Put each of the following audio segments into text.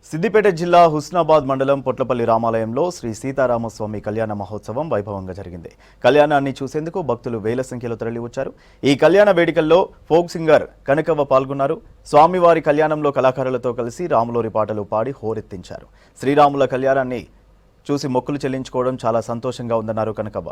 సిద్దిపేట జిల్లా హుస్నాబాద్ మండలం పొట్లపల్లి రామాలయంలో శ్రీ సీతారామస్వామి కళ్యాణ మహోత్సవం వైభవంగా జరిగింది. కళ్యాణాన్ని చూసేందుకు భక్తులు వేల సంఖ్యలో తరలివచ్చారు. ఈ కళ్యాణ వేడుకల్లో ఫోక్ సింగర్ కనకవ్వ పాల్గొన్నారు. స్వామివారి కళ్యాణంలో కళాకారులతో కలిసి రాములోరి పాటలు పాడి హోరెత్తించారు. శ్రీరాముల కళ్యాణాన్ని చూసి మొక్కులు చెల్లించుకోవడం చాలా సంతోషంగా ఉందన్నారు కనకవ్వ.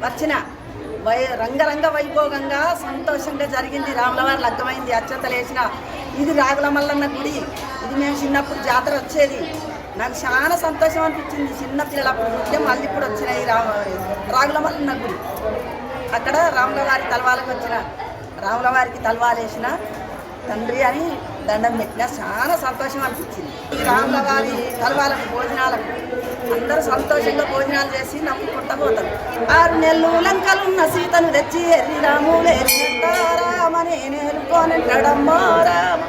వచ్చిన రంగరంగ వైభోగంగా సంతోషంగా జరిగింది. రాములవారి లగ్గమైంది, అక్షతలు వేసిన. ఇది రాగుల మల్లన్న గుడి. ఇది మేము చిన్నప్పుడు జాతర వచ్చేది. నాకు చాలా సంతోషం అనిపించింది. చిన్నపిల్లలప్పుడు చూస్తే మళ్ళీ ఇప్పుడు వచ్చినాయి రాగుల మల్లన్న గుడి. అక్కడ రాములవారి తలవాలకు వచ్చిన రాములవారికి తలవాలేసిన తండ్రి అని దండం పెట్టినా చాలా సంతోషం అనిపించింది. ఈ రాములవారి తలవాలకు భోజనాలకు అందరూ సంతోషంగా భోజనాలు చేసి నమ్ముకుంటా పోతారు. 6 నెలలు లంకలున్న సీతను తెచ్చి ఎర్రి రాములేమని నేనేలుకోనంటాడమ్మా రామ.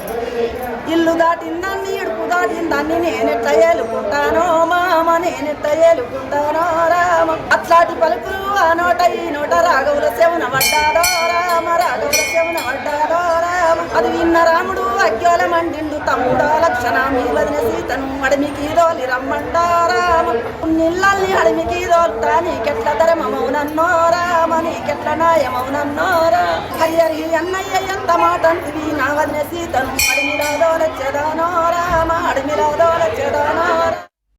ఇల్లు దాటిందాన్ని ఇడుపు దాటిందాన్ని నేనెట్ట ఏలుకుంటానో మామ, నేనెట్ట ఏలుకుంటానో రామ. అట్లాంటి పలుకులు ఆ నోట ఈ నోట రాఘవుల శవున పడ్డారో రామ, రాఘవుల శవున పడ్డారో రామ. అది విన్న రాముడు అగ్యోల మండిండు, తమ్ముడో లక్షణ మీ వదిన సీతను అడిమికి దోలి రమ్మంటారామ. నిల్లల్ని అడిమికి దోల్తా నీకెట్ల ధరమౌనన్నో రామ, నీకెట్ల నాయమౌనన్నోరా. హరి అన్నయ్య ఎంత మాట అంటివి, నా వదిన సీతను అడిమిలో దోలచ్చదానో రామ, అడిమిలో దోలచ్చదానో.